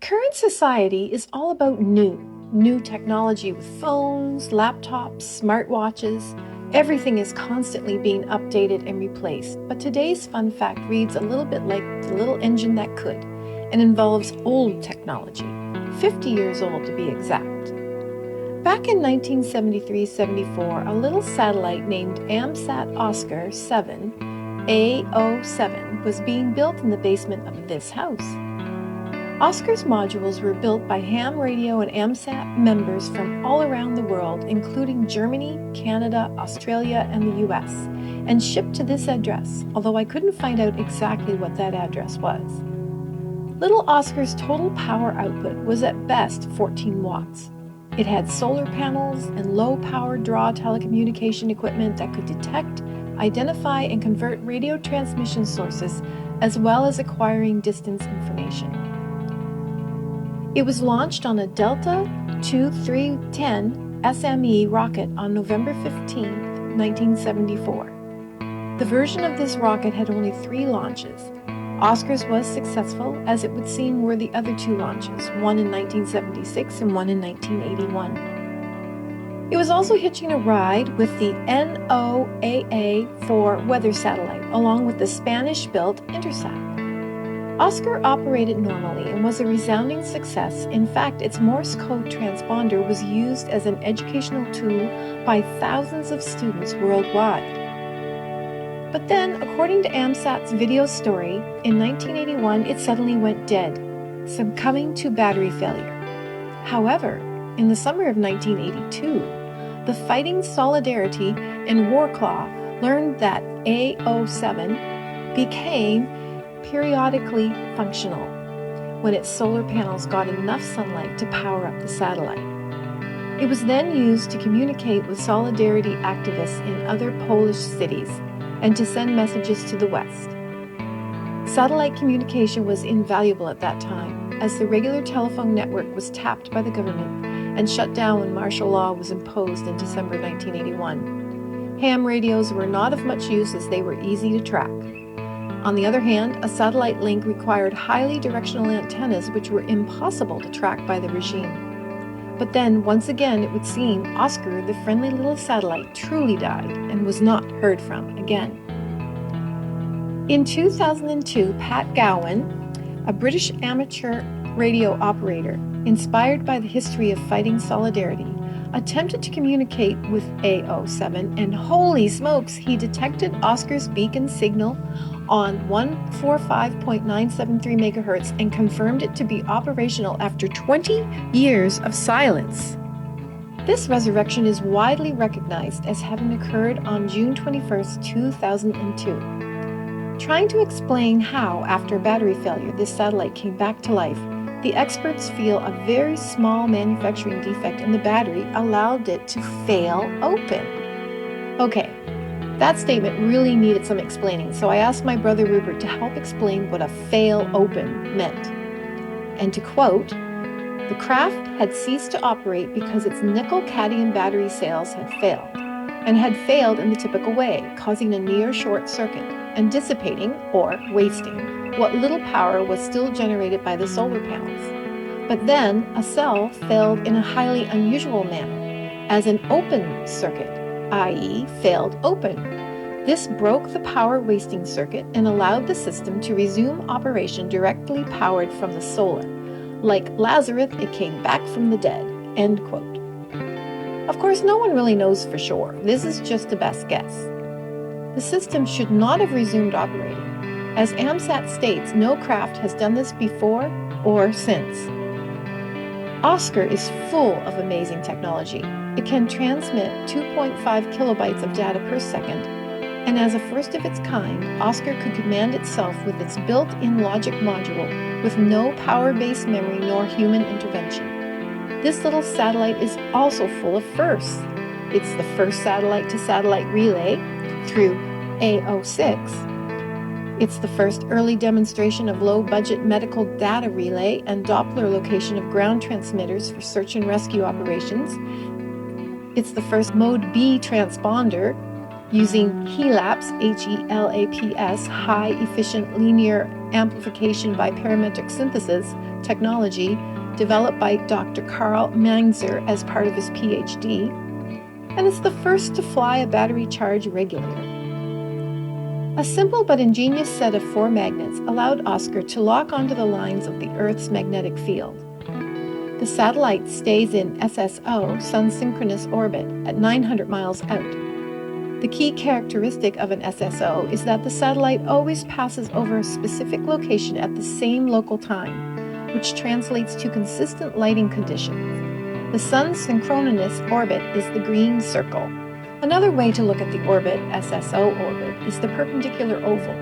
Current society is all about new technology with phones, laptops, smartwatches. Everything is constantly being updated and replaced. But today's fun fact reads a little bit like The Little Engine That Could and involves old technology, 50 years old to be exact. Back in 1973-74, a little satellite named AMSAT Oscar 7, AO7, was being built in the basement of this house. Oscar's modules were built by ham radio and AMSAT members from all around the world, including Germany, Canada, Australia, and the US, and shipped to this address, although I couldn't find out exactly what that address was. Little Oscar's total power output was at best 14 watts. It had solar panels and low-power draw telecommunication equipment that could detect, identify, and convert radio transmission sources, as well as acquiring distance information. It was launched on a Delta II-310 SME rocket on November 15, 1974. The version of this rocket had only 3 launches. Oscar's was successful, as it would seem were the other 2 launches, one in 1976 and one in 1981. It was also hitching a ride with the NOAA-4 weather satellite, along with the Spanish-built Intersat. Oscar operated normally and was a resounding success. In fact, its Morse code transponder was used as an educational tool by thousands of students worldwide. But then, according to AMSAT's video story, in 1981 it suddenly went dead, succumbing to battery failure. However, in the summer of 1982, the Fighting Solidarity and Warclaw learned that AO7 became periodically functional when its solar panels got enough sunlight to power up the satellite. It was then used to communicate with Solidarity activists in other Polish cities and to send messages to the West. Satellite communication was invaluable at that time, as the regular telephone network was tapped by the government and shut down when martial law was imposed in December 1981. Ham radios were not of much use as they were easy to track. On the other hand, a satellite link required highly directional antennas which were impossible to track by the regime. But then, once again, it would seem Oscar, the friendly little satellite, truly died and was not heard from again. In 2002, Pat Gowan, a British amateur radio operator, inspired by the history of fighting Solidarity, attempted to communicate with AO7, and holy smokes, he detected Oscar's beacon signal on 145.973 megahertz and confirmed it to be operational after 20 years of silence. This resurrection is widely recognized as having occurred on June 21, 2002. Trying to explain how, after battery failure, this satellite came back to life, the experts feel a very small manufacturing defect in the battery allowed it to fail open. Okay, that statement really needed some explaining, so I asked my brother Rupert to help explain what a fail open meant. And to quote, "The craft had ceased to operate because its nickel-cadmium battery cells had failed, and had failed in the typical way, causing a near short circuit and dissipating, or wasting, what little power was still generated by the solar panels. But then a cell failed in a highly unusual manner, as an open circuit, i.e. failed open. This broke the power wasting circuit and allowed the system to resume operation directly powered from the solar. Like Lazarus, it came back from the dead." End quote. Of course, no one really knows for sure. This is just a best guess. The system should not have resumed operating. As AMSAT states, no craft has done this before or since. Oscar is full of amazing technology. It can transmit 2.5 kilobytes of data per second, and as a first of its kind, Oscar could command itself with its built-in logic module with no power-based memory nor human intervention. This little satellite is also full of firsts. It's the first satellite-to-satellite relay through AO6. It's the first early demonstration of low-budget medical data relay and Doppler location of ground transmitters for search and rescue operations. It's the first Mode B transponder, Using HELAPS, H-E-L-A-P-S, high efficient linear amplification by parametric synthesis technology developed by Dr. Carl Mainzer as part of his PhD, and it's the first to fly a battery charge regulator. A simple but ingenious set of 4 magnets allowed Oscar to lock onto the lines of the Earth's magnetic field. The satellite stays in SSO, Sun Synchronous Orbit, at 900 miles out. The key characteristic of an SSO is that the satellite always passes over a specific location at the same local time, which translates to consistent lighting conditions. The Sun's synchronous orbit is the green circle. Another way to look at the orbit, SSO orbit, is the perpendicular oval.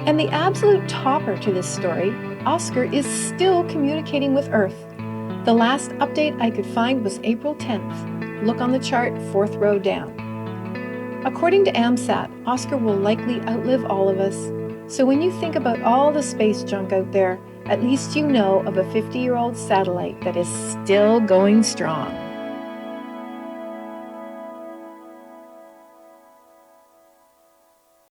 And the absolute topper to this story, Oscar is still communicating with Earth. The last update I could find was April 10th. Look on the chart, 4th row down. According to AMSAT, Oscar will likely outlive all of us. So when you think about all the space junk out there, at least you know of a 50-year-old satellite that is still going strong.